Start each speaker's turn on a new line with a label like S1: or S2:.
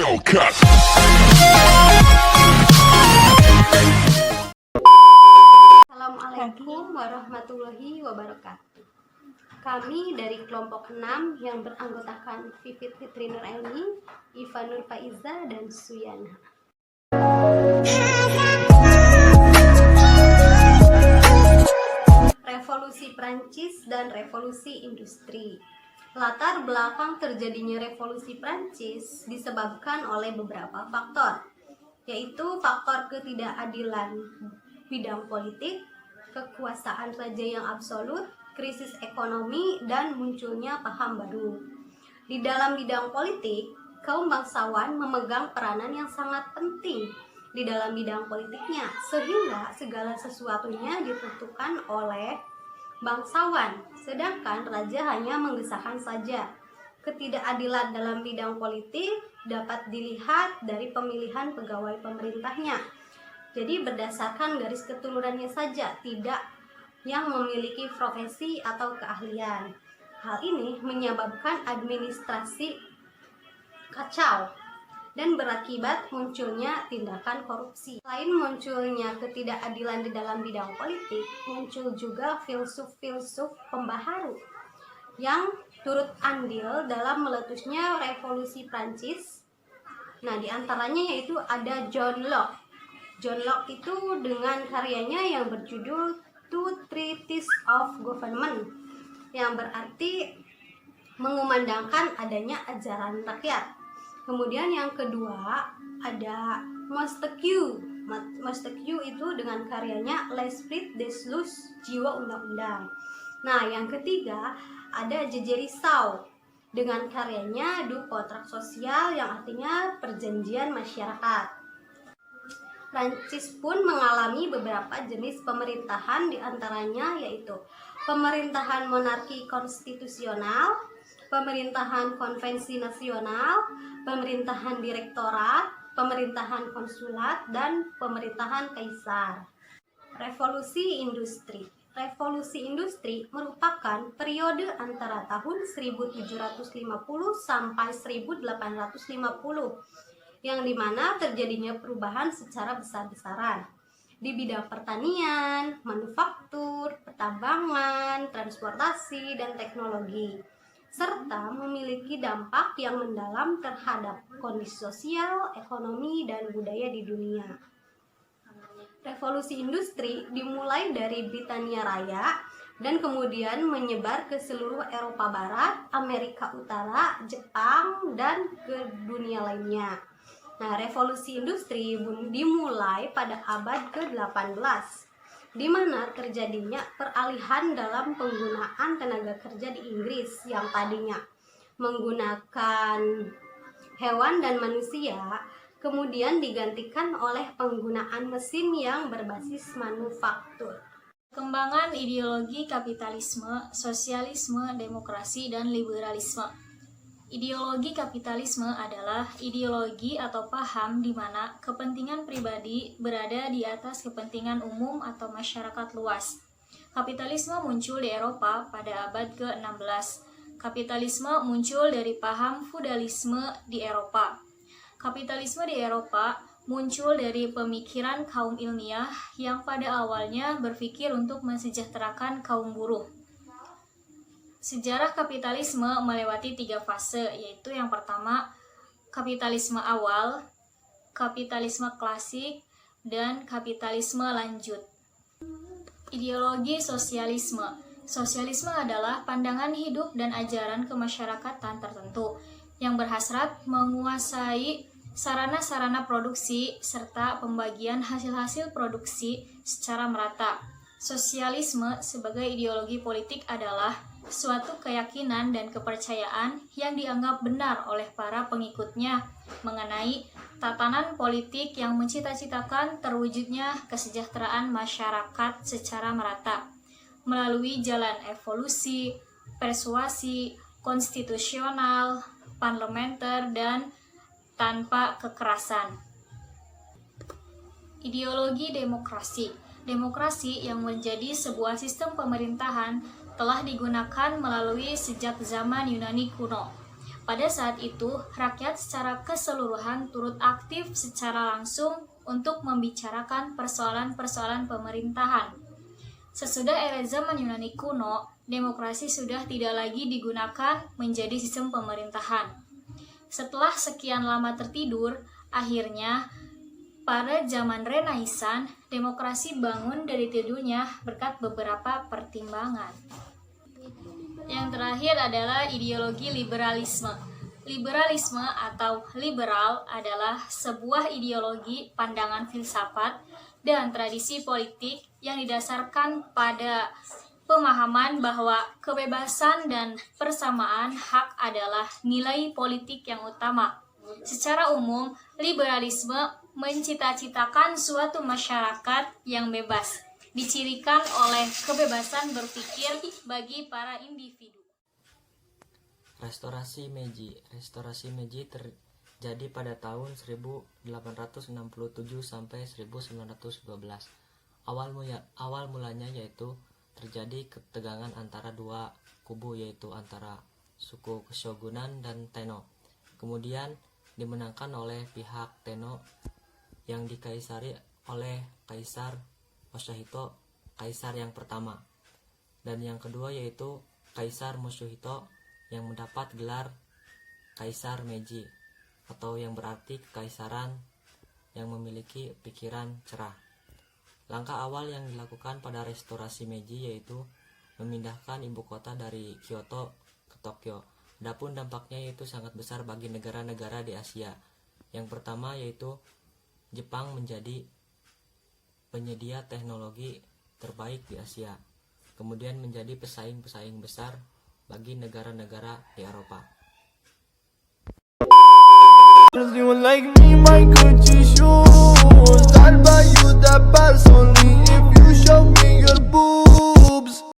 S1: Hellcat.
S2: Assalamualaikum warahmatullahi wabarakatuh. Kami dari kelompok 6 yang beranggotakan Vivit Fitri Nuraini, Iva Nur Faiza, dan Suyana. Revolusi Prancis dan revolusi industri. Latar belakang terjadinya revolusi Prancis disebabkan oleh beberapa faktor, yaitu faktor ketidakadilan bidang politik, kekuasaan raja yang absolut, krisis ekonomi, dan munculnya paham baru. Di dalam bidang politik, kaum bangsawan memegang peranan yang sangat penting di dalam bidang politiknya, sehingga segala sesuatunya ditentukan oleh bangsawan, sedangkan raja hanya menggesahkan saja. Ketidakadilan dalam bidang politik dapat dilihat dari pemilihan pegawai pemerintahnya. Jadi berdasarkan garis keturunannya saja, tidak yang memiliki profesi atau keahlian. Hal ini menyebabkan administrasi kacau dan berakibat munculnya tindakan korupsi. Selain munculnya ketidakadilan di dalam bidang politik, muncul juga filsuf-filsuf pembaharu yang turut andil dalam meletusnya revolusi Prancis. Nah, diantaranya yaitu ada John Locke. John Locke itu dengan karyanya yang berjudul Two Treatises of Government, yang berarti mengumandangkan adanya ajaran rakyat. Kemudian yang kedua ada Montesquieu. Montesquieu itu dengan karyanya L'Esprit des Lois, Jiwa Undang-Undang. Nah, yang ketiga ada J.J. Rousseau dengan karyanya Du Contrat Social, yang artinya perjanjian masyarakat. Prancis pun mengalami beberapa jenis pemerintahan, diantaranya yaitu pemerintahan monarki konstitusional, pemerintahan konvensi nasional, pemerintahan direktorat, pemerintahan konsulat, dan pemerintahan kaisar. Revolusi industri. Revolusi industri merupakan periode antara tahun 1750 sampai 1850, yang dimana terjadinya perubahan secara besar-besaran di bidang pertanian, manufaktur, pertambangan, transportasi, dan teknologi, serta memiliki dampak yang mendalam terhadap kondisi sosial, ekonomi, dan budaya di dunia. Revolusi industri dimulai dari Britania Raya dan kemudian menyebar ke seluruh Eropa Barat, Amerika Utara, Jepang, dan ke dunia lainnya. Nah, revolusi industri dimulai pada abad ke-18, di mana terjadinya peralihan dalam penggunaan tenaga kerja di Inggris yang tadinya menggunakan hewan dan manusia, kemudian digantikan oleh penggunaan mesin yang berbasis manufaktur.
S3: Perkembangan ideologi kapitalisme, sosialisme, demokrasi, dan liberalisme. Ideologi kapitalisme adalah ideologi atau paham di mana kepentingan pribadi berada di atas kepentingan umum atau masyarakat luas. Kapitalisme muncul di Eropa pada abad ke-16. Kapitalisme muncul dari paham feudalisme di Eropa. Kapitalisme di Eropa muncul dari pemikiran kaum ilmiah yang pada awalnya berpikir untuk mensejahterakan kaum buruh. Sejarah kapitalisme melewati 3 fase, yaitu yang pertama, kapitalisme awal, kapitalisme klasik, dan kapitalisme lanjut. Ideologi sosialisme. Sosialisme adalah pandangan hidup dan ajaran kemasyarakatan tertentu yang berhasrat menguasai sarana-sarana produksi serta pembagian hasil-hasil produksi secara merata. Sosialisme sebagai ideologi politik adalah suatu keyakinan dan kepercayaan yang dianggap benar oleh para pengikutnya mengenai tatanan politik yang mencita-citakan terwujudnya kesejahteraan masyarakat secara merata melalui jalan evolusi, persuasi, konstitusional, parlementer, dan tanpa kekerasan. Ideologi demokrasi. Demokrasi yang menjadi sebuah sistem pemerintahan telah digunakan melalui sejak zaman Yunani kuno. Pada saat itu, rakyat secara keseluruhan turut aktif secara langsung untuk membicarakan persoalan-persoalan pemerintahan. Sesudah era zaman Yunani kuno, demokrasi sudah tidak lagi digunakan menjadi sistem pemerintahan. Setelah sekian lama tertidur, akhirnya pada zaman Renaissance, demokrasi bangun dari tidurnya berkat beberapa pertimbangan. Yang terakhir adalah ideologi liberalisme. Liberalisme atau liberal adalah sebuah ideologi, pandangan filsafat, dan tradisi politik yang didasarkan pada pemahaman bahwa kebebasan dan persamaan hak adalah nilai politik yang utama. Secara umum, liberalisme mencita-citakan suatu masyarakat yang bebas, dicirikan oleh kebebasan berpikir bagi para individu.
S1: Restorasi Meiji. Restorasi Meiji terjadi pada tahun 1867 sampai 1912. Awal mulanya yaitu terjadi ketegangan antara dua kubu, yaitu antara suku Shogunan dan Tenno. Kemudian dimenangkan oleh pihak Tenno yang dikaisari oleh Kaisar Masahito, kaisar yang pertama, dan yang kedua yaitu Kaisar Masahito yang mendapat gelar Kaisar Meiji, atau yang berarti kekaisaran yang memiliki pikiran cerah. Langkah awal yang dilakukan pada restorasi Meiji yaitu memindahkan ibu kota dari Kyoto ke Tokyo. Adapun dampaknya yaitu sangat besar bagi negara-negara di Asia. Yang pertama yaitu Jepang menjadi penyedia teknologi terbaik di Asia, kemudian menjadi pesaing-pesaing besar bagi negara-negara di Eropa.
S4: Like me, my Gucci shoes,